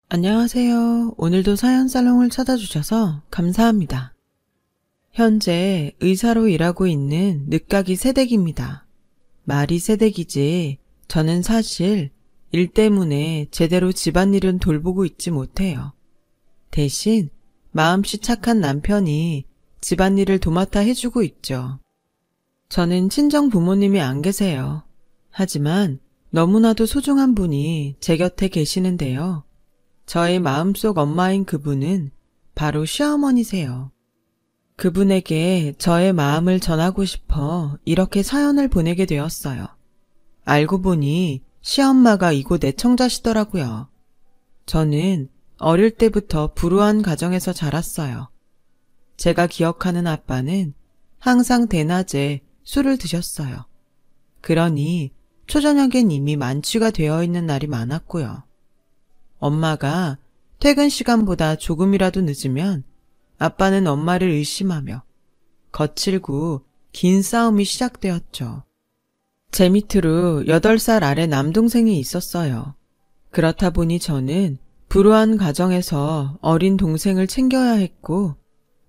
안녕하세요. 오늘도 사연살롱을 찾아주셔서 감사합니다. 현재 의사로 일하고 있는 늦가기 새댁입니다. 말이 새댁이지 저는 사실 일 때문에 제대로 집안일은 돌보고 있지 못해요. 대신 마음씨 착한 남편이 집안일을 도맡아 해주고 있죠. 저는 친정 부모님이 안 계세요. 하지만 너무나도 소중한 분이 제 곁에 계시는데요. 저의 마음속 엄마인 그분은 바로 시어머니세요. 그분에게 저의 마음을 전하고 싶어 이렇게 사연을 보내게 되었어요. 알고 보니 시엄마가 이곳 애청자시더라고요. 저는 어릴 때부터 불우한 가정에서 자랐어요. 제가 기억하는 아빠는 항상 대낮에 술을 드셨어요. 그러니 초저녁엔 이미 만취가 되어 있는 날이 많았고요. 엄마가 퇴근 시간보다 조금이라도 늦으면 아빠는 엄마를 의심하며 거칠고 긴 싸움이 시작되었죠. 제 밑으로 8살 아래 남동생이 있었어요. 그렇다 보니 저는 불우한 가정에서 어린 동생을 챙겨야 했고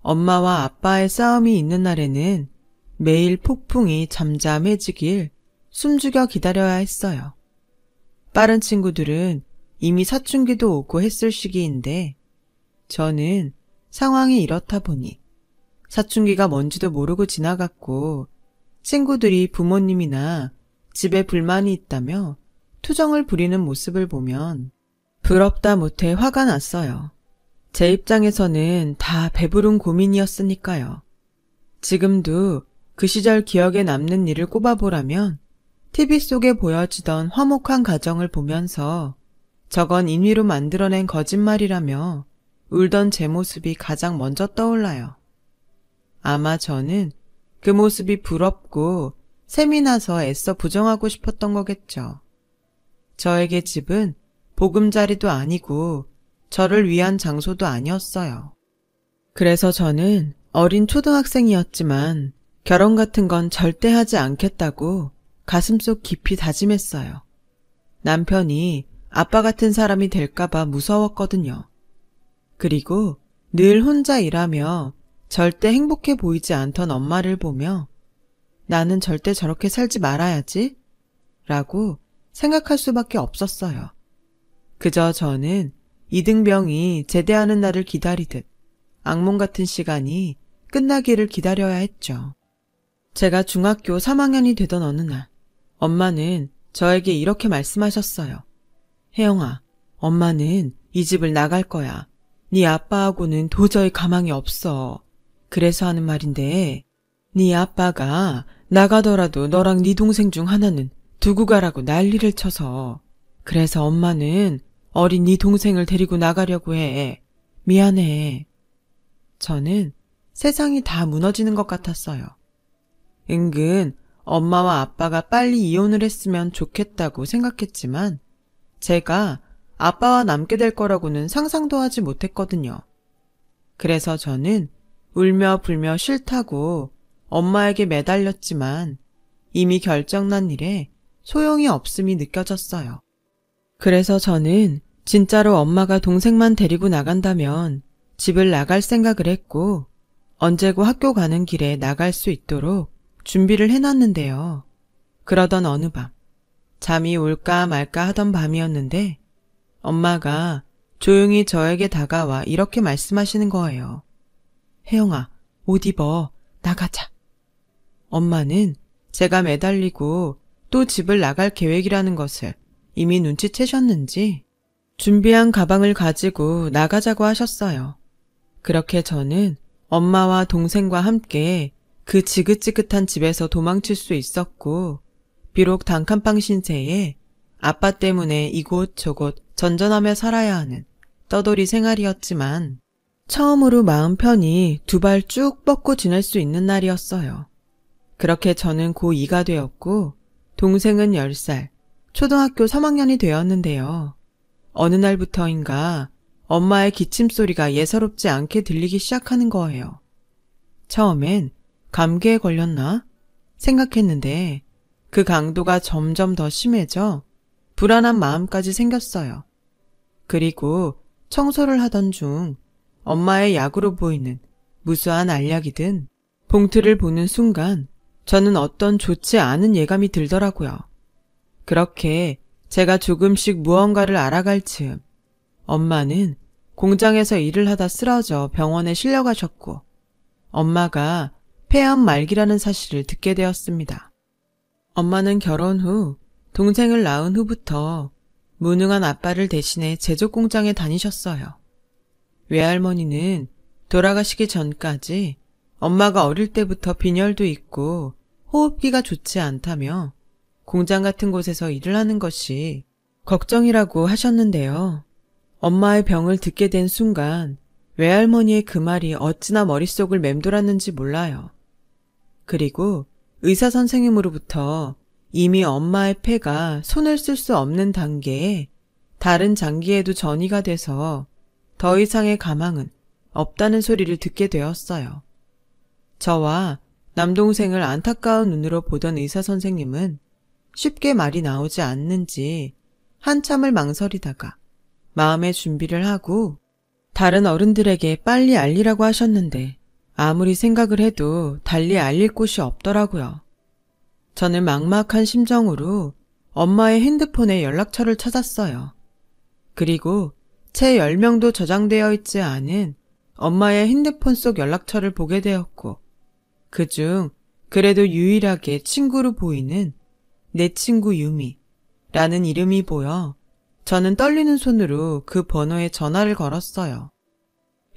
엄마와 아빠의 싸움이 있는 날에는 매일 폭풍이 잠잠해지길 숨죽여 기다려야 했어요. 빠른 친구들은 이미 사춘기도 오고 했을 시기인데 저는 상황이 이렇다 보니 사춘기가 뭔지도 모르고 지나갔고 친구들이 부모님이나 집에 불만이 있다며 투정을 부리는 모습을 보면 부럽다 못해 화가 났어요. 제 입장에서는 다 배부른 고민이었으니까요. 지금도 그 시절 기억에 남는 일을 꼽아보라면 TV 속에 보여지던 화목한 가정을 보면서 저건 인위로 만들어낸 거짓말이라며 울던 제 모습이 가장 먼저 떠올라요. 아마 저는 그 모습이 부럽고 셈이 나서 애써 부정하고 싶었던 거겠죠. 저에게 집은 보금자리도 아니고 저를 위한 장소도 아니었어요. 그래서 저는 어린 초등학생이었지만 결혼 같은 건 절대 하지 않겠다고 가슴속 깊이 다짐했어요. 남편이 아빠 같은 사람이 될까봐 무서웠거든요. 그리고 늘 혼자 일하며 절대 행복해 보이지 않던 엄마를 보며 나는 절대 저렇게 살지 말아야지 라고 생각할 수밖에 없었어요. 그저 저는 이등병이 제대하는 날을 기다리듯 악몽 같은 시간이 끝나기를 기다려야 했죠. 제가 중학교 3학년이 되던 어느 날 엄마는 저에게 이렇게 말씀하셨어요. 혜영아, 엄마는 이 집을 나갈 거야. 네 아빠하고는 도저히 가망이 없어. 그래서 하는 말인데 네 아빠가 나가더라도 너랑 네 동생 중 하나는 두고 가라고 난리를 쳐서 그래서 엄마는 어린 네 동생을 데리고 나가려고 해. 미안해. 저는 세상이 다 무너지는 것 같았어요. 은근 엄마와 아빠가 빨리 이혼을 했으면 좋겠다고 생각했지만 제가 아빠와 남게 될 거라고는 상상도 하지 못했거든요. 그래서 저는 울며 불며 싫다고 엄마에게 매달렸지만 이미 결정난 일에 소용이 없음이 느껴졌어요. 그래서 저는 진짜로 엄마가 동생만 데리고 나간다면 집을 나갈 생각을 했고 언제고 학교 가는 길에 나갈 수 있도록 준비를 해놨는데요. 그러던 어느 밤 잠이 올까 말까 하던 밤이었는데 엄마가 조용히 저에게 다가와 이렇게 말씀하시는 거예요. 혜영아, 옷 입어. 나가자. 엄마는 제가 매달리고 또 집을 나갈 계획이라는 것을 이미 눈치채셨는지 준비한 가방을 가지고 나가자고 하셨어요. 그렇게 저는 엄마와 동생과 함께 그 지긋지긋한 집에서 도망칠 수 있었고 비록 단칸방 신세에 아빠 때문에 이곳 저곳 전전하며 살아야 하는 떠돌이 생활이었지만 처음으로 마음 편히 두 발 쭉 뻗고 지낼 수 있는 날이었어요. 그렇게 저는 고2가 되었고 동생은 10살, 초등학교 3학년이 되었는데요. 어느 날부터인가 엄마의 기침소리가 예사롭지 않게 들리기 시작하는 거예요. 처음엔 감기에 걸렸나 생각했는데 그 강도가 점점 더 심해져 불안한 마음까지 생겼어요. 그리고 청소를 하던 중 엄마의 약으로 보이는 무수한 알약이든 봉투를 보는 순간 저는 어떤 좋지 않은 예감이 들더라고요. 그렇게 제가 조금씩 무언가를 알아갈 즈음 엄마는 공장에서 일을 하다 쓰러져 병원에 실려가셨고 엄마가 폐암 말기라는 사실을 듣게 되었습니다. 엄마는 결혼 후 동생을 낳은 후부터 무능한 아빠를 대신해 제조 공장에 다니셨어요. 외할머니는 돌아가시기 전까지 엄마가 어릴 때부터 빈혈도 있고 호흡기가 좋지 않다며 공장 같은 곳에서 일을 하는 것이 걱정이라고 하셨는데요. 엄마의 병을 듣게 된 순간 외할머니의 그 말이 어찌나 머릿속을 맴돌았는지 몰라요. 그리고 의사 선생님으로부터 이미 엄마의 폐가 손을 쓸 수 없는 단계에 다른 장기에도 전이가 돼서 더 이상의 가망은 없다는 소리를 듣게 되었어요. 저와 남동생을 안타까운 눈으로 보던 의사 선생님은 쉽게 말이 나오지 않는지 한참을 망설이다가 마음의 준비를 하고 다른 어른들에게 빨리 알리라고 하셨는데 아무리 생각을 해도 달리 알릴 곳이 없더라고요. 저는 막막한 심정으로 엄마의 핸드폰에 연락처를 찾았어요. 그리고 채 10명도 저장되어 있지 않은 엄마의 핸드폰 속 연락처를 보게 되었고 그중 그래도 유일하게 친구로 보이는 내 친구 유미라는 이름이 보여 저는 떨리는 손으로 그 번호에 전화를 걸었어요.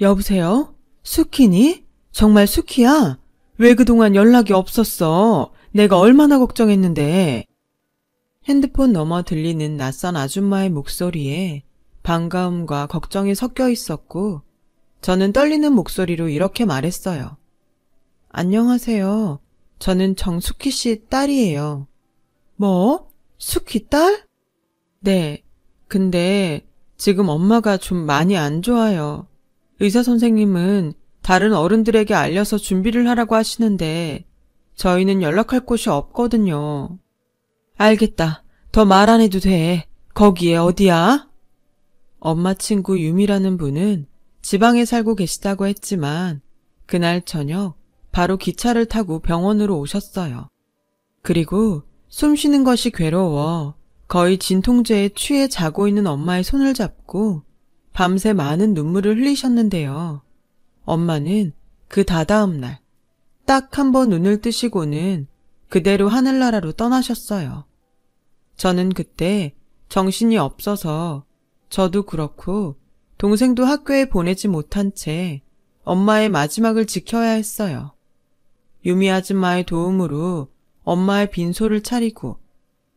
여보세요? 수키니? 정말 수키야? 왜 그동안 연락이 없었어? 내가 얼마나 걱정했는데. 핸드폰 너머 들리는 낯선 아줌마의 목소리에 반가움과 걱정이 섞여 있었고 저는 떨리는 목소리로 이렇게 말했어요. 안녕하세요. 저는 정수키 씨 딸이에요. 뭐? 수키 딸? 네. 근데 지금 엄마가 좀 많이 안 좋아요. 의사 선생님은 다른 어른들에게 알려서 준비를 하라고 하시는데 저희는 연락할 곳이 없거든요. 알겠다. 더 말 안 해도 돼. 거기에 어디야? 엄마 친구 유미라는 분은 지방에 살고 계시다고 했지만 그날 저녁 바로 기차를 타고 병원으로 오셨어요. 그리고 숨 쉬는 것이 괴로워 거의 진통제에 취해 자고 있는 엄마의 손을 잡고 밤새 많은 눈물을 흘리셨는데요. 엄마는 그 다다음 날 딱 한 번 눈을 뜨시고는 그대로 하늘나라로 떠나셨어요. 저는 그때 정신이 없어서 저도 그렇고 동생도 학교에 보내지 못한 채 엄마의 마지막을 지켜야 했어요. 유미 아줌마의 도움으로 엄마의 빈소를 차리고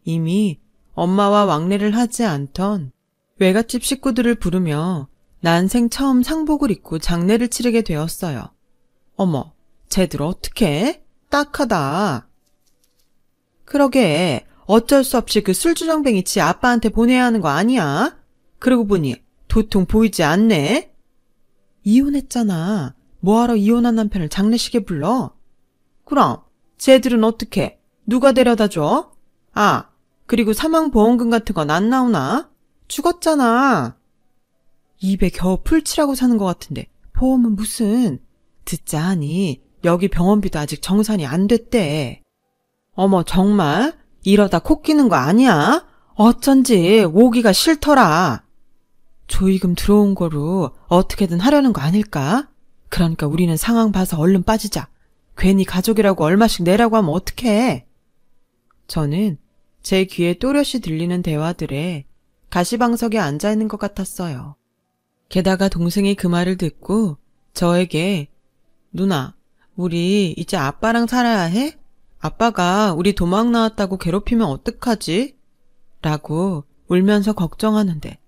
이미 엄마와 왕래를 하지 않던 외갓집 식구들을 부르며 난생 처음 상복을 입고 장례를 치르게 되었어요. 어머, 쟤들 어떡해? 딱하다. 그러게 어쩔 수 없이 그 술주정뱅이 지 아빠한테 보내야 하는 거 아니야? 그러고 보니 도통 보이지 않네? 이혼했잖아. 뭐하러 이혼한 남편을 장례식에 불러? 그럼 쟤들은 어떡해? 누가 데려다 줘? 아, 그리고 사망보험금 같은 건 안 나오나? 죽었잖아. 입에 겨우 풀칠하고 사는 것 같은데 보험은 무슨. 듣자 하니 여기 병원비도 아직 정산이 안 됐대. 어머 정말? 이러다 코 끼는 거 아니야? 어쩐지 오기가 싫더라. 조의금 들어온 거로 어떻게든 하려는 거 아닐까? 그러니까 우리는 상황 봐서 얼른 빠지자. 괜히 가족이라고 얼마씩 내라고 하면 어떡해. 저는 제 귀에 또렷이 들리는 대화들에 가시방석에 앉아있는 것 같았어요. 게다가 동생이 그 말을 듣고 저에게 누나, 우리 이제 아빠랑 살아야 해? 아빠가 우리 도망 나왔다고 괴롭히면 어떡하지? 라고 울면서 걱정하는데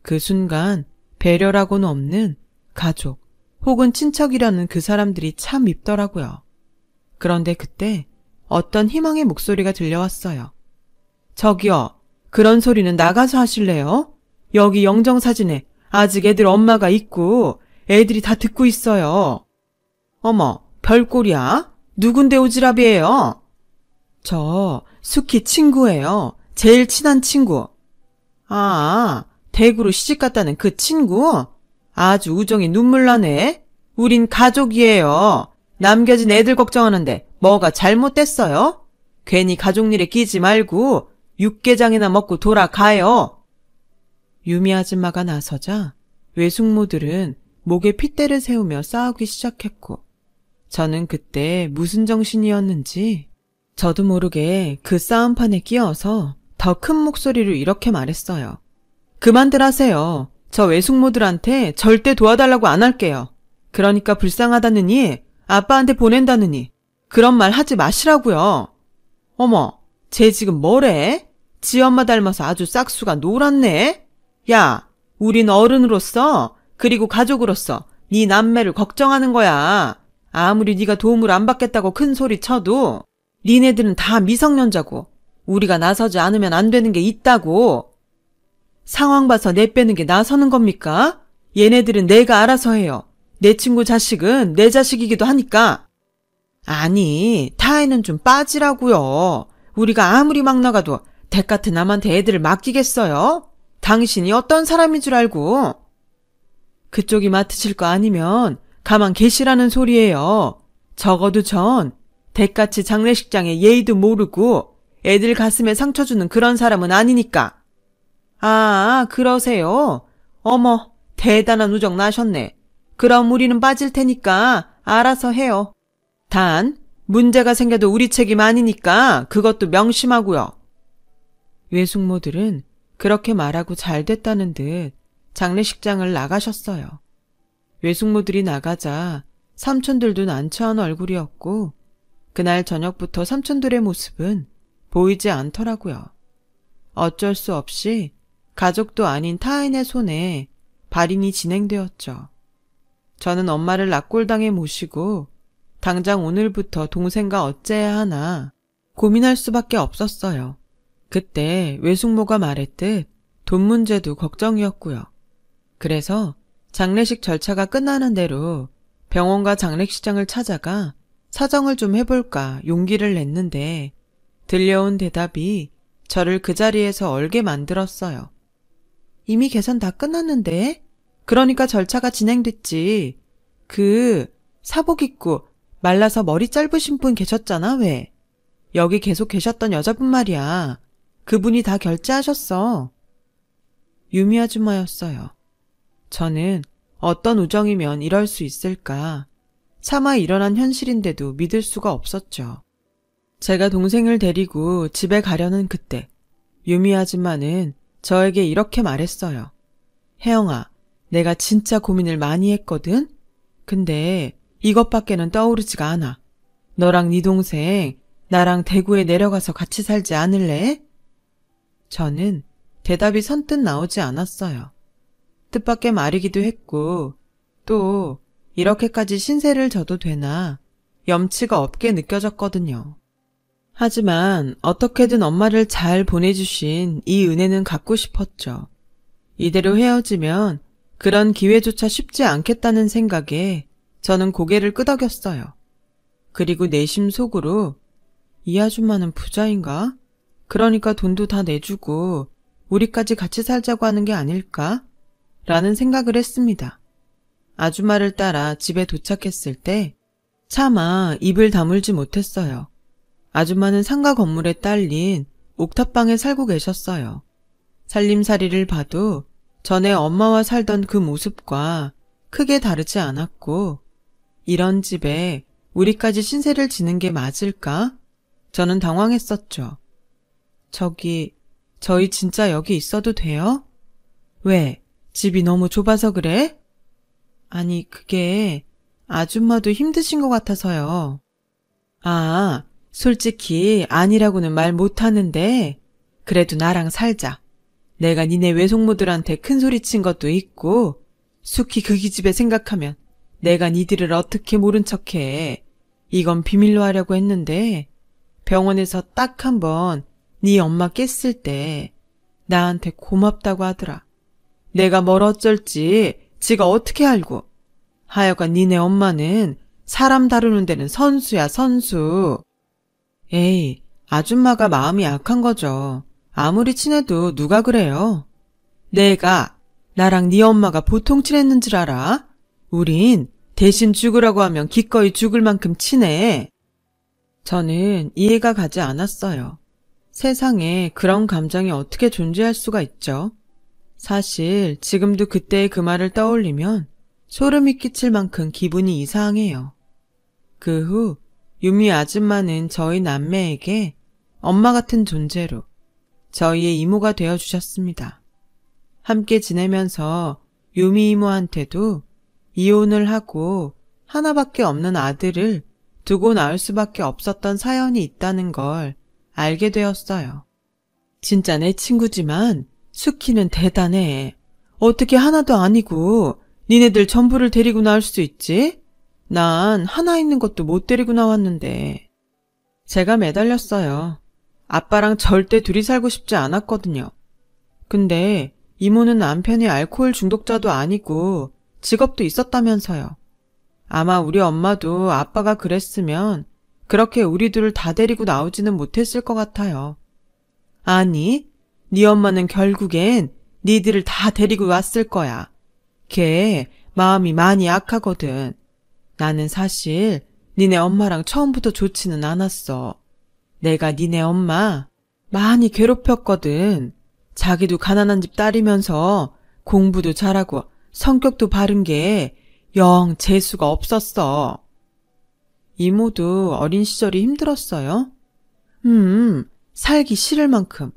그 순간 배려라고는 없는 가족 혹은 친척이라는 그 사람들이 참 밉더라고요. 그런데 그때 어떤 희망의 목소리가 들려왔어요. 저기요, 그런 소리는 나가서 하실래요? 여기 영정사진에 아직 애들 엄마가 있고 애들이 다 듣고 있어요. 어머, 별꼴이야? 누군데 오지랖이에요? 저 수키 친구예요. 제일 친한 친구. 아, 대구로 시집갔다는 그 친구? 아주 우정이 눈물 나네. 우린 가족이에요. 남겨진 애들 걱정하는데 뭐가 잘못됐어요? 괜히 가족 일에 끼지 말고 육개장이나 먹고 돌아가요. 유미 아줌마가 나서자 외숙모들은 목에 핏대를 세우며 싸우기 시작했고, 저는 그때 무슨 정신이었는지 저도 모르게 그 싸움판에 끼어서 더 큰 목소리로 이렇게 말했어요. 그만들 하세요. 저 외숙모들한테 절대 도와달라고 안 할게요. 그러니까 불쌍하다느니 아빠한테 보낸다느니 그런 말 하지 마시라고요. 어머, 쟤 지금 뭐래? 지 엄마 닮아서 아주 싹수가 노랗네? 야, 우린 어른으로서 그리고 가족으로서 네 남매를 걱정하는 거야. 아무리 네가 도움을 안 받겠다고 큰 소리 쳐도 니네들은 다 미성년자고 우리가 나서지 않으면 안 되는 게 있다고. 상황 봐서 내빼는 게 나서는 겁니까? 얘네들은 내가 알아서 해요. 내 친구 자식은 내 자식이기도 하니까. 아니, 타에는 좀 빠지라고요. 우리가 아무리 막 나가도 댁 같은 남한테 애들을 맡기겠어요? 당신이 어떤 사람인 줄 알고. 그쪽이 맡으실 거 아니면 가만 계시라는 소리예요. 적어도 전 댁같이 장례식장에 예의도 모르고 애들 가슴에 상처 주는 그런 사람은 아니니까. 아, 그러세요? 어머, 대단한 우정 나셨네. 그럼 우리는 빠질 테니까 알아서 해요. 단, 문제가 생겨도 우리 책임 아니니까 그것도 명심하고요. 외숙모들은 그렇게 말하고 잘 됐다는 듯 장례식장을 나가셨어요. 외숙모들이 나가자 삼촌들도 난처한 얼굴이었고, 그날 저녁부터 삼촌들의 모습은 보이지 않더라고요. 어쩔 수 없이 가족도 아닌 타인의 손에 발인이 진행되었죠. 저는 엄마를 낙골당에 모시고 당장 오늘부터 동생과 어째야 하나 고민할 수밖에 없었어요. 그때 외숙모가 말했듯 돈 문제도 걱정이었고요. 그래서 장례식 절차가 끝나는 대로 병원과 장례식장을 찾아가 사정을 좀 해볼까 용기를 냈는데, 들려온 대답이 저를 그 자리에서 얼게 만들었어요. 이미 계산 다 끝났는데? 그러니까 절차가 진행됐지. 사복 입고 말라서 머리 짧으신 분 계셨잖아, 왜? 여기 계속 계셨던 여자분 말이야. 그분이 다 결제하셨어. 유미 아줌마였어요. 저는 어떤 우정이면 이럴 수 있을까? 차마 일어난 현실인데도 믿을 수가 없었죠. 제가 동생을 데리고 집에 가려는 그때 유미 아줌마는 저에게 이렇게 말했어요. 혜영아, 내가 진짜 고민을 많이 했거든? 근데 이것밖에는 떠오르지가 않아. 너랑 네 동생 나랑 대구에 내려가서 같이 살지 않을래? 저는 대답이 선뜻 나오지 않았어요. 뜻밖의 말이기도 했고, 또 이렇게까지 신세를 져도 되나 염치가 없게 느껴졌거든요. 하지만 어떻게든 엄마를 잘 보내주신 이 은혜는 갖고 싶었죠. 이대로 헤어지면 그런 기회조차 쉽지 않겠다는 생각에 저는 고개를 끄덕였어요. 그리고 내심 속으로 이 아줌마는 부자인가? 그러니까 돈도 다 내주고 우리까지 같이 살자고 하는 게 아닐까? 라는 생각을 했습니다. 아줌마를 따라 집에 도착했을 때 차마 입을 다물지 못했어요. 아줌마는 상가 건물에 딸린 옥탑방에 살고 계셨어요. 살림살이를 봐도 전에 엄마와 살던 그 모습과 크게 다르지 않았고, 이런 집에 우리까지 신세를 지는 게 맞을까? 저는 당황했었죠. 저희 진짜 여기 있어도 돼요? 왜? 집이 너무 좁아서 그래? 아니, 그게 아줌마도 힘드신 것 같아서요. 아, 솔직히 아니라고는 말 못하는데 그래도 나랑 살자. 내가 니네 외숙모들한테 큰소리 친 것도 있고 숙희 그 기집애 생각하면 내가 니들을 어떻게 모른 척해. 이건 비밀로 하려고 했는데 병원에서 딱 한 번 네 엄마 깼을 때 나한테 고맙다고 하더라. 내가 뭘 어쩔지 지가 어떻게 알고. 하여간 니네 엄마는 사람 다루는 데는 선수야, 선수. 에이, 아줌마가 마음이 약한 거죠. 아무리 친해도 누가 그래요. 내가 나랑 네 엄마가 보통 친했는 줄 알아? 우린 대신 죽으라고 하면 기꺼이 죽을 만큼 친해. 저는 이해가 가지 않았어요. 세상에 그런 감정이 어떻게 존재할 수가 있죠? 사실 지금도 그때의 그 말을 떠올리면 소름이 끼칠 만큼 기분이 이상해요. 그 후 유미 아줌마는 저희 남매에게 엄마 같은 존재로 저희의 이모가 되어주셨습니다. 함께 지내면서 유미 이모한테도 이혼을 하고 하나밖에 없는 아들을 두고 낳을 수밖에 없었던 사연이 있다는 걸 알게 되었어요. 진짜 내 친구지만 수키는 대단해. 어떻게 하나도 아니고 니네들 전부를 데리고 나올 수 있지? 난 하나 있는 것도 못 데리고 나왔는데. 제가 매달렸어요. 아빠랑 절대 둘이 살고 싶지 않았거든요. 근데 이모는 남편이 알코올 중독자도 아니고 직업도 있었다면서요. 아마 우리 엄마도 아빠가 그랬으면 그렇게 우리 둘을 다 데리고 나오지는 못했을 것 같아요. 아니, 네 엄마는 결국엔 니들을 다 데리고 왔을 거야. 걔 마음이 많이 약하거든. 나는 사실 니네 엄마랑 처음부터 좋지는 않았어. 내가 니네 엄마 많이 괴롭혔거든. 자기도 가난한 집 딸이면서 공부도 잘하고 성격도 바른 게 영 재수가 없었어. 이모도 어린 시절이 힘들었어요? 살기 싫을 만큼.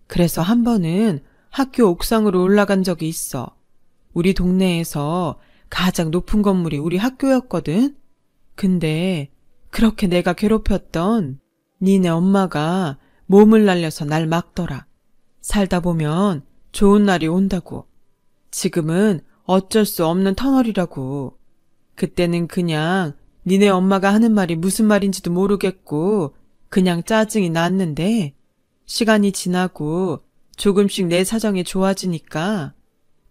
그래서 한 번은 학교 옥상으로 올라간 적이 있어. 우리 동네에서 가장 높은 건물이 우리 학교였거든? 근데 그렇게 내가 괴롭혔던 니네 엄마가 몸을 날려서 날 막더라. 살다 보면 좋은 날이 온다고. 지금은 어쩔 수 없는 터널이라고. 그때는 그냥 니네 엄마가 하는 말이 무슨 말인지도 모르겠고 그냥 짜증이 났는데 시간이 지나고 조금씩 내 사정이 좋아지니까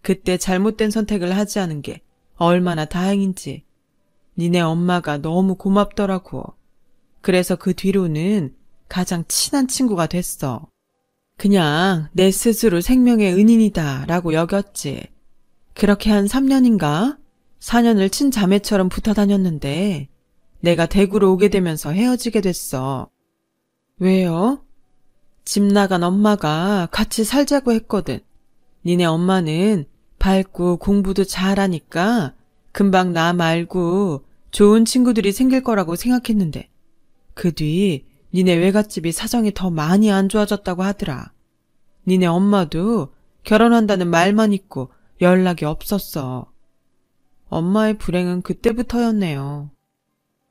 그때 잘못된 선택을 하지 않은 게 얼마나 다행인지. 니네 엄마가 너무 고맙더라고. 그래서 그 뒤로는 가장 친한 친구가 됐어. 그냥 내 스스로 생명의 은인이다 라고 여겼지. 그렇게 한 3년인가 4년을 친자매처럼 붙어 다녔는데 내가 대구로 오게 되면서 헤어지게 됐어. 왜요? 집 나간 엄마가 같이 살자고 했거든. 니네 엄마는 밝고 공부도 잘하니까 금방 나 말고 좋은 친구들이 생길 거라고 생각했는데 그 뒤 니네 외갓집이 사정이 더 많이 안 좋아졌다고 하더라. 니네 엄마도 결혼한다는 말만 있고 연락이 없었어. 엄마의 불행은 그때부터였네요.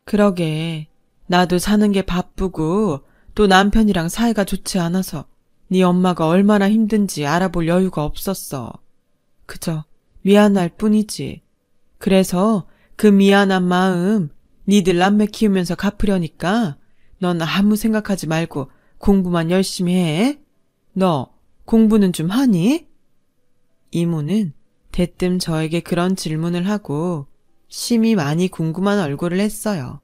그러게 나도 사는 게 바쁘고 또 남편이랑 사이가 좋지 않아서 네 엄마가 얼마나 힘든지 알아볼 여유가 없었어. 그저 미안할 뿐이지. 그래서 그 미안한 마음 니들 남매 키우면서 갚으려니까 넌 아무 생각하지 말고 공부만 열심히 해. 너 공부는 좀 하니? 이모는 대뜸 저에게 그런 질문을 하고 심히 많이 궁금한 얼굴을 했어요.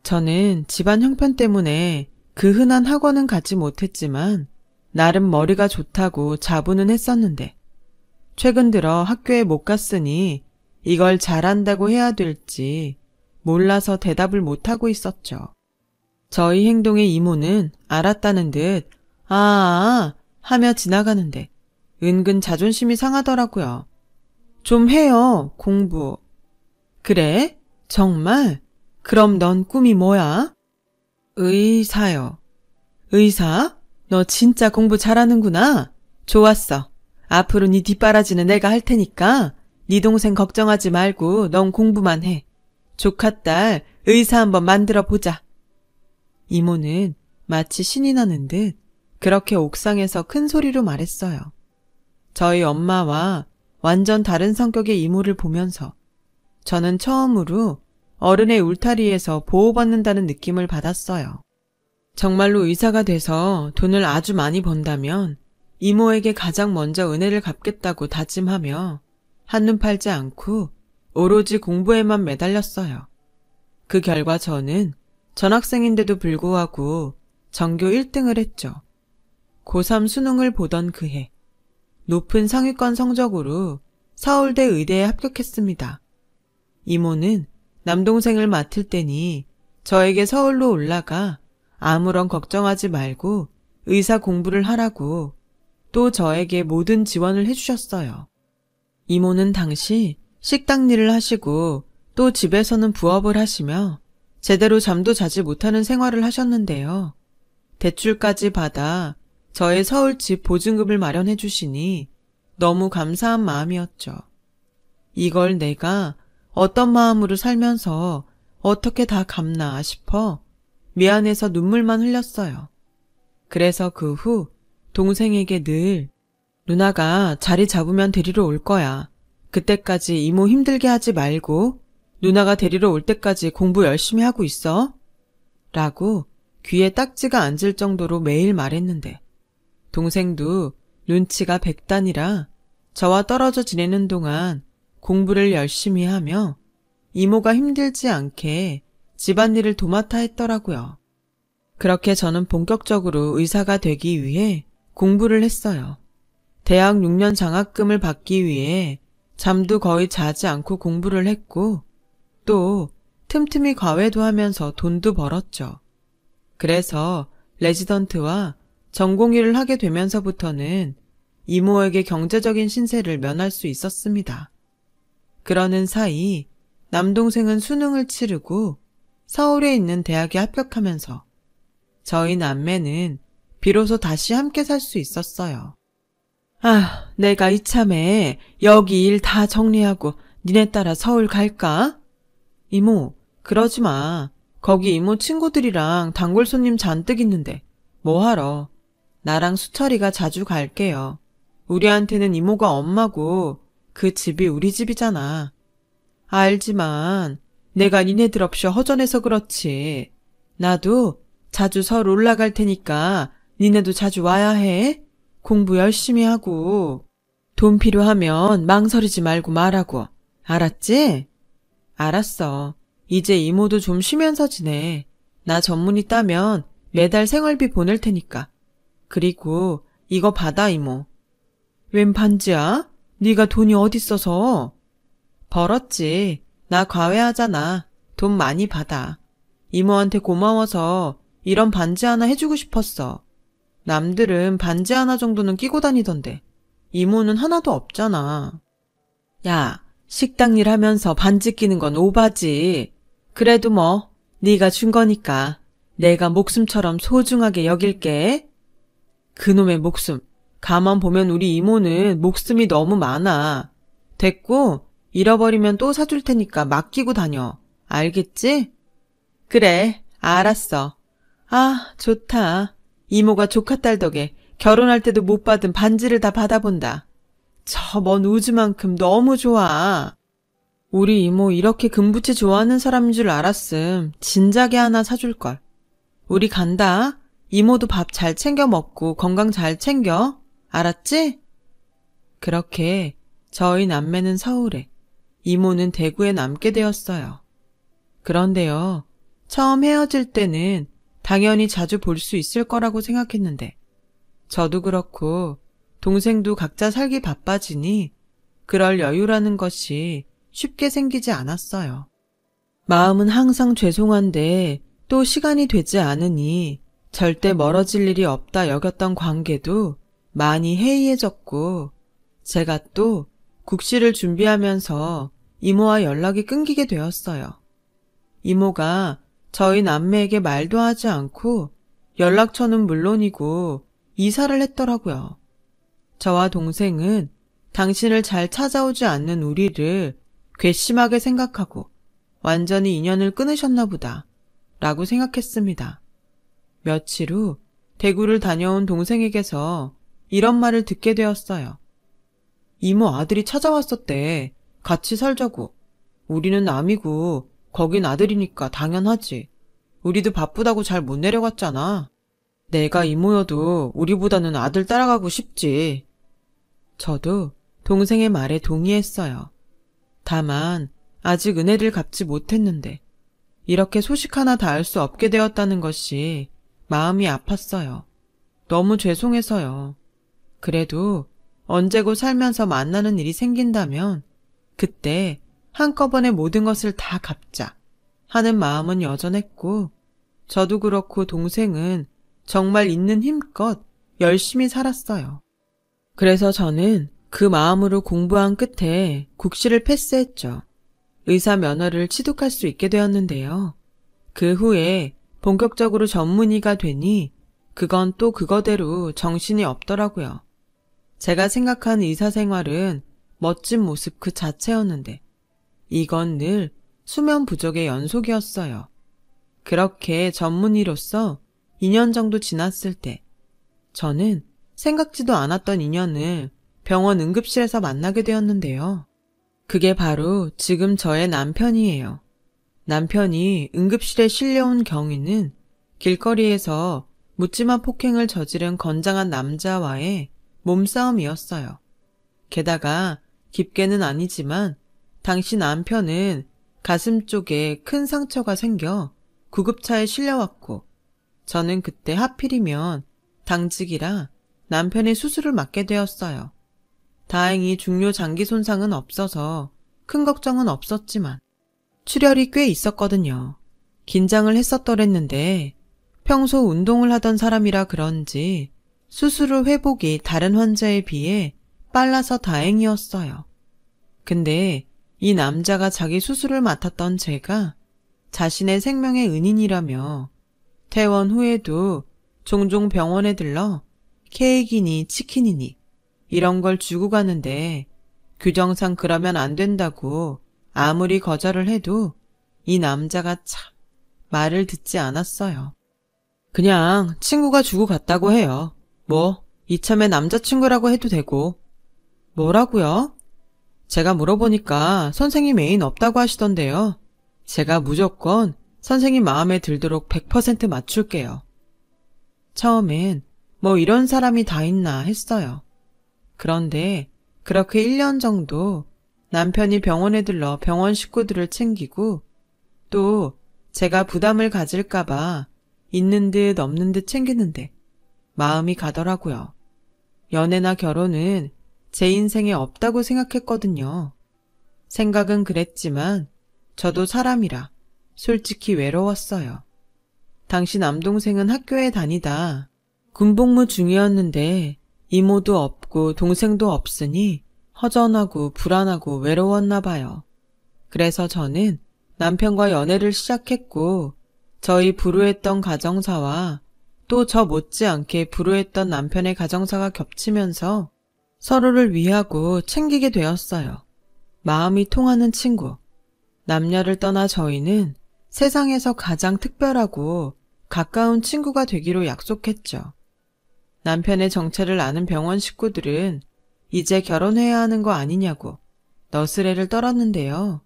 저는 집안 형편 때문에 그 흔한 학원은 가지 못했지만 나름 머리가 좋다고 자부는 했었는데 최근 들어 학교에 못 갔으니 이걸 잘한다고 해야 될지 몰라서 대답을 못하고 있었죠. 저희 행동에 이모는 알았다는 듯 하며 지나가는데 은근 자존심이 상하더라고요. 좀 해요, 공부. 그래? 정말? 그럼 넌 꿈이 뭐야? 의사요. 의사? 너 진짜 공부 잘하는구나. 좋았어. 앞으로 네 뒷바라지는 내가 할 테니까 네 동생 걱정하지 말고 넌 공부만 해. 조카딸 의사 한번 만들어 보자. 이모는 마치 신이 나는 듯 그렇게 옥상에서 큰 소리로 말했어요. 저희 엄마와 완전 다른 성격의 이모를 보면서 저는 처음으로 어른의 울타리에서 보호받는다는 느낌을 받았어요. 정말로 의사가 돼서 돈을 아주 많이 번다면 이모에게 가장 먼저 은혜를 갚겠다고 다짐하며 한눈 팔지 않고 오로지 공부에만 매달렸어요. 그 결과 저는 전학생인데도 불구하고 전교 1등을 했죠. 고3 수능을 보던 그 해, 높은 상위권 성적으로 서울대 의대에 합격했습니다. 이모는 남동생을 맡을 때니 저에게 서울로 올라가 아무런 걱정하지 말고 의사 공부를 하라고 또 저에게 모든 지원을 해주셨어요. 이모는 당시 식당 일을 하시고 또 집에서는 부업을 하시며 제대로 잠도 자지 못하는 생활을 하셨는데요. 대출까지 받아 저의 서울집 보증금을 마련해 주시니 너무 감사한 마음이었죠. 이걸 내가 어떤 마음으로 살면서 어떻게 다 갚나 싶어 미안해서 눈물만 흘렸어요. 그래서 그 후 동생에게 늘 누나가 자리 잡으면 데리러 올 거야. 그때까지 이모 힘들게 하지 말고 누나가 데리러 올 때까지 공부 열심히 하고 있어. 라고 귀에 딱지가 앉을 정도로 매일 말했는데 동생도 눈치가 백단이라 저와 떨어져 지내는 동안 공부를 열심히 하며 이모가 힘들지 않게 집안일을 도맡아 했더라고요. 그렇게 저는 본격적으로 의사가 되기 위해 공부를 했어요. 대학 6년 장학금을 받기 위해 잠도 거의 자지 않고 공부를 했고 또 틈틈이 과외도 하면서 돈도 벌었죠. 그래서 레지던트와 전공의를 하게 되면서부터는 이모에게 경제적인 신세를 면할 수 있었습니다. 그러는 사이 남동생은 수능을 치르고 서울에 있는 대학에 합격하면서 저희 남매는 비로소 다시 함께 살 수 있었어요. 아, 내가 이참에 여기 일 다 정리하고 니네 따라 서울 갈까? 이모, 그러지 마. 거기 이모 친구들이랑 단골 손님 잔뜩 있는데 뭐하러. 나랑 수철이가 자주 갈게요. 우리한테는 이모가 엄마고 그 집이 우리 집이잖아. 알지만 내가 니네들 없이 허전해서 그렇지. 나도 자주 서울 올라갈 테니까 니네도 자주 와야 해. 공부 열심히 하고 돈 필요하면 망설이지 말고 말하고. 알았지? 알았어. 이제 이모도 좀 쉬면서 지내. 나 전문의 따면 매달 생활비 보낼 테니까. 그리고 이거 받아 이모. 웬 반지야? 네가 돈이 어딨어서? 벌었지. 나 과외하잖아. 돈 많이 받아. 이모한테 고마워서 이런 반지 하나 해주고 싶었어. 남들은 반지 하나 정도는 끼고 다니던데 이모는 하나도 없잖아. 야, 식당 일 하면서 반지 끼는 건 오바지. 그래도 뭐 네가 준 거니까 내가 목숨처럼 소중하게 여길게. 그놈의 목숨. 가만 보면 우리 이모는 목숨이 너무 많아. 됐고 잃어버리면 또 사줄 테니까 맡기고 다녀. 알겠지? 그래, 알았어. 아, 좋다. 이모가 조카딸 덕에 결혼할 때도 못 받은 반지를 다 받아본다. 저 먼 우주만큼 너무 좋아. 우리 이모 이렇게 금붙이 좋아하는 사람인 줄 알았음. 진작에 하나 사줄걸. 우리 간다. 이모도 밥 잘 챙겨 먹고 건강 잘 챙겨. 알았지? 그렇게 저희 남매는 서울에, 이모는 대구에 남게 되었어요. 그런데요, 처음 헤어질 때는 당연히 자주 볼 수 있을 거라고 생각했는데 저도 그렇고 동생도 각자 살기 바빠지니 그럴 여유라는 것이 쉽게 생기지 않았어요. 마음은 항상 죄송한데 또 시간이 되지 않으니 절대 멀어질 일이 없다 여겼던 관계도 많이 해이해졌고 제가 또 국시를 준비하면서 이모와 연락이 끊기게 되었어요. 이모가 저희 남매에게 말도 하지 않고 연락처는 물론이고 이사를 했더라고요. 저와 동생은 당신을 잘 찾아오지 않는 우리를 괘씸하게 생각하고 완전히 인연을 끊으셨나 보다 라고 생각했습니다. 며칠 후 대구를 다녀온 동생에게서 이런 말을 듣게 되었어요. 이모 아들이 찾아왔었대. 같이 살자고. 우리는 남이고 거긴 아들이니까 당연하지. 우리도 바쁘다고 잘 못 내려갔잖아. 내가 이모여도 우리보다는 아들 따라가고 싶지. 저도 동생의 말에 동의했어요. 다만 아직 은혜를 갚지 못했는데 이렇게 소식 하나 닿을 수 없게 되었다는 것이 마음이 아팠어요. 너무 죄송해서요. 그래도 언제고 살면서 만나는 일이 생긴다면 그때 한꺼번에 모든 것을 다 갚자 하는 마음은 여전했고, 저도 그렇고 동생은 정말 있는 힘껏 열심히 살았어요. 그래서 저는 그 마음으로 공부한 끝에 국시를 패스했죠. 의사 면허를 취득할 수 있게 되었는데요. 그 후에 본격적으로 전문의가 되니 그건 또 그거대로 정신이 없더라고요. 제가 생각한 의사 생활은 멋진 모습 그 자체였는데 이건 늘 수면 부족의 연속이었어요. 그렇게 전문의로서 2년 정도 지났을 때 저는 생각지도 않았던 인연을 병원 응급실에서 만나게 되었는데요. 그게 바로 지금 저의 남편이에요. 남편이 응급실에 실려온 경위는 길거리에서 묻지마 폭행을 저지른 건장한 남자와의 몸싸움이었어요. 게다가 깊게는 아니지만 당시 남편은 가슴 쪽에 큰 상처가 생겨 구급차에 실려왔고 저는 그때 하필이면 당직이라 남편의 수술을 맡게 되었어요. 다행히 중요 장기 손상은 없어서 큰 걱정은 없었지만 출혈이 꽤 있었거든요. 긴장을 했었더랬는데 평소 운동을 하던 사람이라 그런지 수술 후 회복이 다른 환자에 비해 빨라서 다행이었어요. 근데 이 남자가 자기 수술을 맡았던 제가 자신의 생명의 은인이라며 퇴원 후에도 종종 병원에 들러 케이크니 치킨이니 이런 걸 주고 가는데 규정상 그러면 안 된다고 아무리 거절을 해도 이 남자가 참 말을 듣지 않았어요. 그냥 친구가 주고 갔다고 해요. 뭐 이참에 남자친구라고 해도 되고. 뭐라고요? 제가 물어보니까 선생님 애인 없다고 하시던데요. 제가 무조건 선생님 마음에 들도록 100% 맞출게요. 처음엔 뭐 이런 사람이 다 있나 했어요. 그런데 그렇게 1년 정도 남편이 병원에 들러 병원 식구들을 챙기고 또 제가 부담을 가질까봐 있는 듯 없는 듯 챙기는데 마음이 가더라고요. 연애나 결혼은 제 인생에 없다고 생각했거든요. 생각은 그랬지만 저도 사람이라 솔직히 외로웠어요. 당시 남동생은 학교에 다니다 군복무 중이었는데 이모도 없고 동생도 없으니 허전하고 불안하고 외로웠나 봐요. 그래서 저는 남편과 연애를 시작했고 저희 불우했던 가정사와 또 저 못지않게 불우했던 남편의 가정사가 겹치면서 서로를 위하고 챙기게 되었어요. 마음이 통하는 친구. 남녀를 떠나 저희는 세상에서 가장 특별하고 가까운 친구가 되기로 약속했죠. 남편의 정체를 아는 병원 식구들은 이제 결혼해야 하는 거 아니냐고 너스레를 떨었는데요.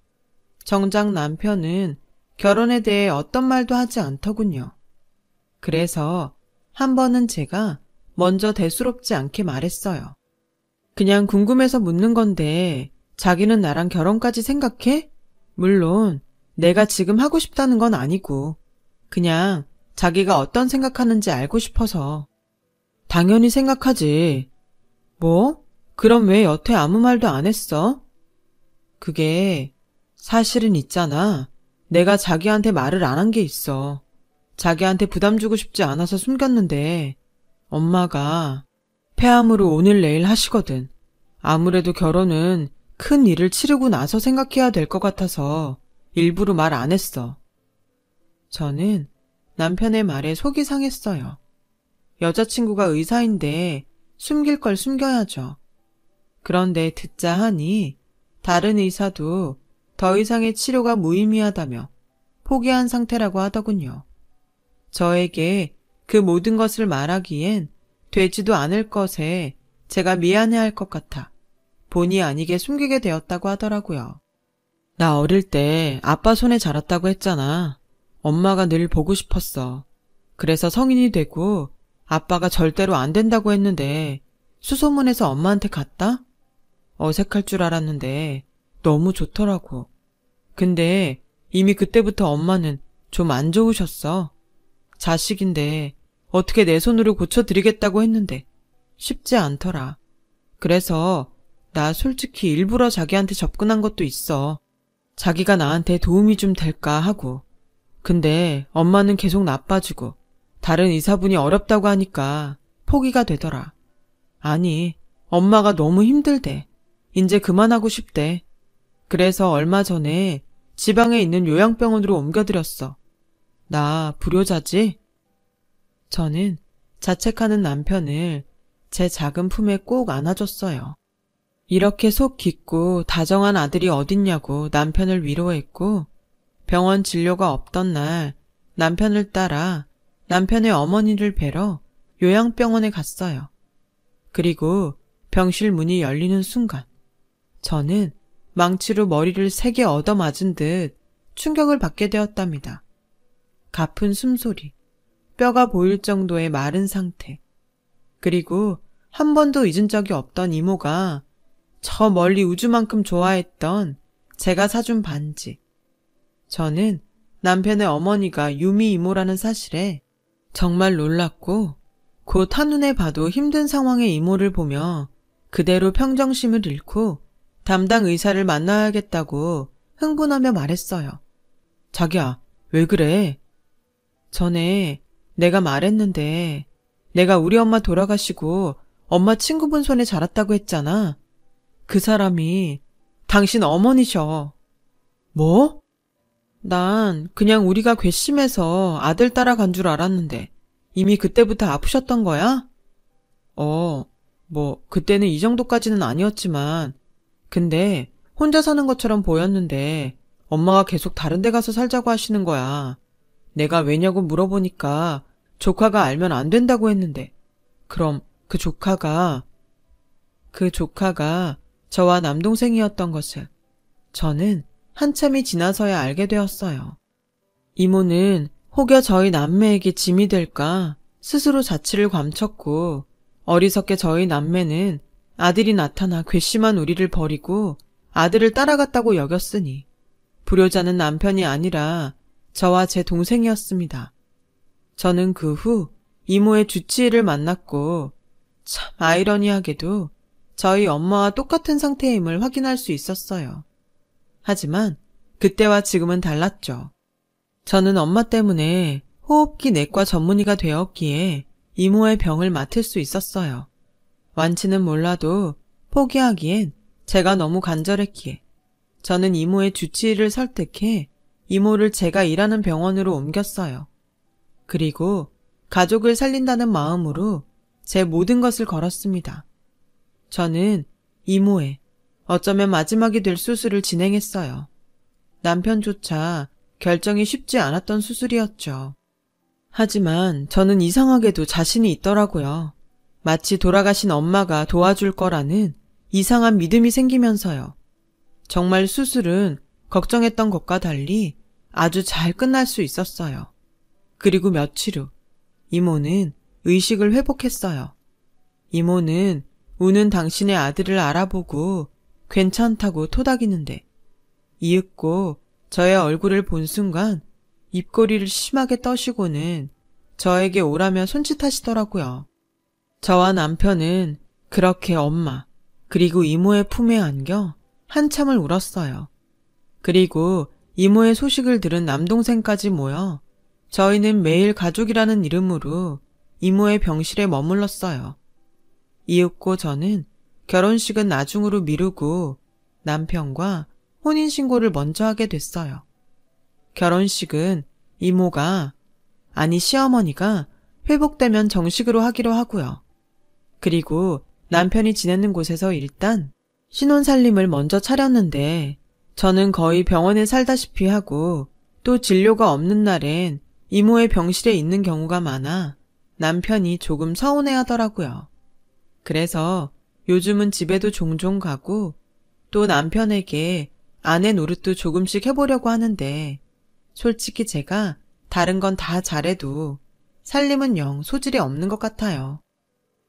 정작 남편은 결혼에 대해 어떤 말도 하지 않더군요. 그래서 한 번은 제가 먼저 대수롭지 않게 말했어요. 그냥 궁금해서 묻는 건데 자기는 나랑 결혼까지 생각해? 물론 내가 지금 하고 싶다는 건 아니고 그냥 자기가 어떤 생각하는지 알고 싶어서. 당연히 생각하지. 뭐? 그럼 왜 여태 아무 말도 안 했어? 그게 사실은 있잖아. 내가 자기한테 말을 안 한 게 있어. 자기한테 부담 주고 싶지 않아서 숨겼는데 엄마가 폐암으로 오늘 내일 하시거든. 아무래도 결혼은 큰 일을 치르고 나서 생각해야 될 것 같아서 일부러 말 안 했어. 저는 남편의 말에 속이 상했어요. 여자친구가 의사인데 숨길 걸 숨겨야죠. 그런데 듣자 하니 다른 의사도 더 이상의 치료가 무의미하다며 포기한 상태라고 하더군요. 저에게 그 모든 것을 말하기엔 되지도 않을 것에 제가 미안해할 것 같아 본의 아니게 숨기게 되었다고 하더라고요. 나 어릴 때 아빠 손에 자랐다고 했잖아. 엄마가 늘 보고 싶었어. 그래서 성인이 되고 아빠가 절대로 안 된다고 했는데 수소문해서 엄마한테 갔다? 어색할 줄 알았는데 너무 좋더라고. 근데 이미 그때부터 엄마는 좀 안 좋으셨어. 자식인데 어떻게 내 손으로 고쳐드리겠다고 했는데 쉽지 않더라. 그래서 나 솔직히 일부러 자기한테 접근한 것도 있어. 자기가 나한테 도움이 좀 될까 하고. 근데 엄마는 계속 나빠지고 다른 의사분이 어렵다고 하니까 포기가 되더라. 아니, 엄마가 너무 힘들대. 이제 그만하고 싶대. 그래서 얼마 전에 지방에 있는 요양병원으로 옮겨드렸어. 나 불효자지? 저는 자책하는 남편을 제 작은 품에 꼭 안아줬어요. 이렇게 속 깊고 다정한 아들이 어딨냐고 남편을 위로했고, 병원 진료가 없던 날 남편을 따라 남편의 어머니를 뵈러 요양병원에 갔어요. 그리고 병실 문이 열리는 순간 저는 망치로 머리를 세게 얻어맞은 듯 충격을 받게 되었답니다. 가쁜 숨소리, 뼈가 보일 정도의 마른 상태, 그리고 한 번도 잊은 적이 없던 이모가 저 멀리 우주만큼 좋아했던 제가 사준 반지. 저는 남편의 어머니가 유미 이모라는 사실에 정말 놀랐고, 곧 한눈에 봐도 힘든 상황의 이모를 보며 그대로 평정심을 잃고 담당 의사를 만나야겠다고 흥분하며 말했어요. 자기야, 왜 그래? 전에 내가 말했는데 내가 우리 엄마 돌아가시고 엄마 친구분 손에 자랐다고 했잖아. 그 사람이 당신 어머니셔. 뭐? 난 그냥 우리가 괘씸해서 아들 따라간 줄 알았는데 이미 그때부터 아프셨던 거야? 그때는 이 정도까지는 아니었지만, 근데 혼자 사는 것처럼 보였는데 엄마가 계속 다른 데 가서 살자고 하시는 거야. 내가 왜냐고 물어보니까 조카가 알면 안 된다고 했는데, 그럼 그 조카가 저와 남동생이었던 것을 저는 한참이 지나서야 알게 되었어요. 이모는 혹여 저희 남매에게 짐이 될까 스스로 자취를 감췄고, 어리석게 저희 남매는 아들이 나타나 괘씸한 우리를 버리고 아들을 따라갔다고 여겼으니 불효자는 남편이 아니라 저와 제 동생이었습니다. 저는 그 후 이모의 주치의를 만났고, 참 아이러니하게도 저희 엄마와 똑같은 상태임을 확인할 수 있었어요. 하지만 그때와 지금은 달랐죠. 저는 엄마 때문에 호흡기 내과 전문의가 되었기에 이모의 병을 맡을 수 있었어요. 완치는 몰라도 포기하기엔 제가 너무 간절했기에 저는 이모의 주치의를 설득해 이모를 제가 일하는 병원으로 옮겼어요. 그리고 가족을 살린다는 마음으로 제 모든 것을 걸었습니다. 저는 이모의 어쩌면 마지막이 될 수술을 진행했어요. 남편조차 결정이 쉽지 않았던 수술이었죠. 하지만 저는 이상하게도 자신이 있더라고요. 마치 돌아가신 엄마가 도와줄 거라는 이상한 믿음이 생기면서요. 정말 수술은 걱정했던 것과 달리 아주 잘 끝날 수 있었어요. 그리고 며칠 후 이모는 의식을 회복했어요. 이모는 우는 당신의 아들을 알아보고 괜찮다고 토닥이는데, 이윽고 저의 얼굴을 본 순간 입꼬리를 심하게 떠시고는 저에게 오라며 손짓하시더라고요. 저와 남편은 그렇게 엄마 그리고 이모의 품에 안겨 한참을 울었어요. 그리고 이모의 소식을 들은 남동생까지 모여 저희는 매일 가족이라는 이름으로 이모의 병실에 머물렀어요. 이윽고 저는 결혼식은 나중으로 미루고 남편과 혼인신고를 먼저 하게 됐어요. 결혼식은 시어머니가 회복되면 정식으로 하기로 하고요. 그리고 남편이 지내는 곳에서 일단 신혼살림을 먼저 차렸는데, 저는 거의 병원에 살다시피 하고 또 진료가 없는 날엔 이모의 병실에 있는 경우가 많아 남편이 조금 서운해 하더라고요. 그래서 요즘은 집에도 종종 가고 또 남편에게 아내 노릇도 조금씩 해보려고 하는데, 솔직히 제가 다른 건 다 잘해도 살림은 영 소질이 없는 것 같아요.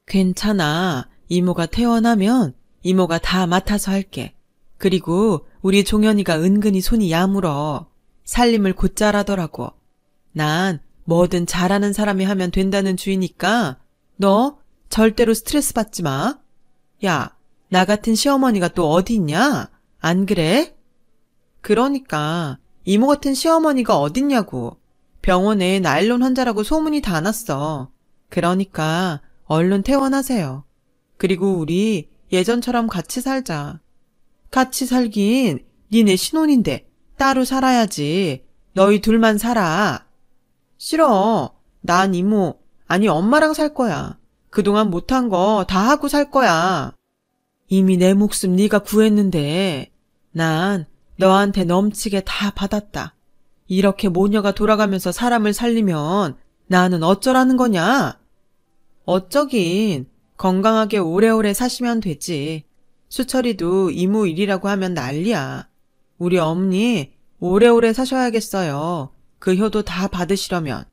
괜찮아. 이모가 퇴원하면 이모가 다 맡아서 할게. 그리고 우리 종현이가 은근히 손이 야물어. 살림을 곧잘 하더라고. 난 뭐든 잘하는 사람이 하면 된다는 주의니까 너 절대로 스트레스 받지 마. 야, 나 같은 시어머니가 또 어디 있냐? 안 그래? 그러니까 이모 같은 시어머니가 어딨냐고. 병원에 나일론 환자라고 소문이 다 났어. 그러니까 얼른 퇴원하세요. 그리고 우리 예전처럼 같이 살자. 같이 살긴 니네 신혼인데 따로 살아야지. 너희 둘만 살아. 싫어. 난 이모, 아니 엄마랑 살 거야. 그동안 못한 거 다 하고 살 거야. 이미 내 목숨 네가 구했는데 난 너한테 넘치게 다 받았다. 이렇게 모녀가 돌아가면서 사람을 살리면 나는 어쩌라는 거냐? 어쩌긴 건강하게 오래오래 사시면 되지. 수철이도 이모 일이라고 하면 난리야. 우리 어머니 오래오래 사셔야겠어요. 그 효도 다 받으시려면.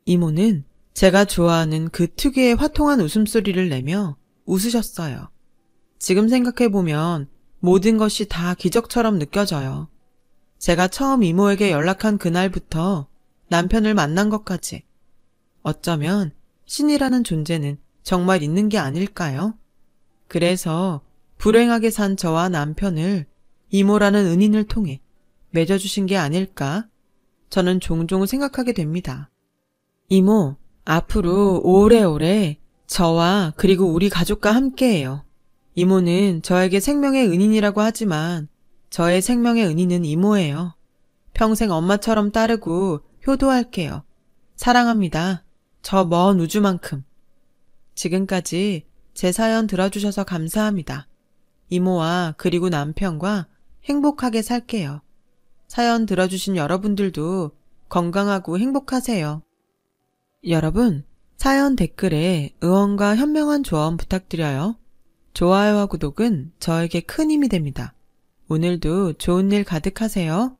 이모는 제가 좋아하는 그 특유의 화통한 웃음소리를 내며 웃으셨어요. 지금 생각해보면 모든 것이 다 기적처럼 느껴져요. 제가 처음 이모에게 연락한 그날부터 남편을 만난 것까지. 어쩌면 신이라는 존재는 정말 있는 게 아닐까요? 그래서 불행하게 산 저와 남편을 이모라는 은인을 통해 맺어주신 게 아닐까? 저는 종종 생각하게 됩니다. 이모, 앞으로 오래오래 저와 그리고 우리 가족과 함께해요. 이모는 저에게 생명의 은인이라고 하지만 저의 생명의 은인은 이모예요. 평생 엄마처럼 따르고 효도할게요. 사랑합니다. 저 먼 우주만큼. 지금까지 제 사연 들어주셔서 감사합니다. 이모와 그리고 남편과 행복하게 살게요. 사연 들어주신 여러분들도 건강하고 행복하세요. 여러분, 사연 댓글에 응원과 현명한 조언 부탁드려요. 좋아요와 구독은 저에게 큰 힘이 됩니다. 오늘도 좋은 일 가득하세요.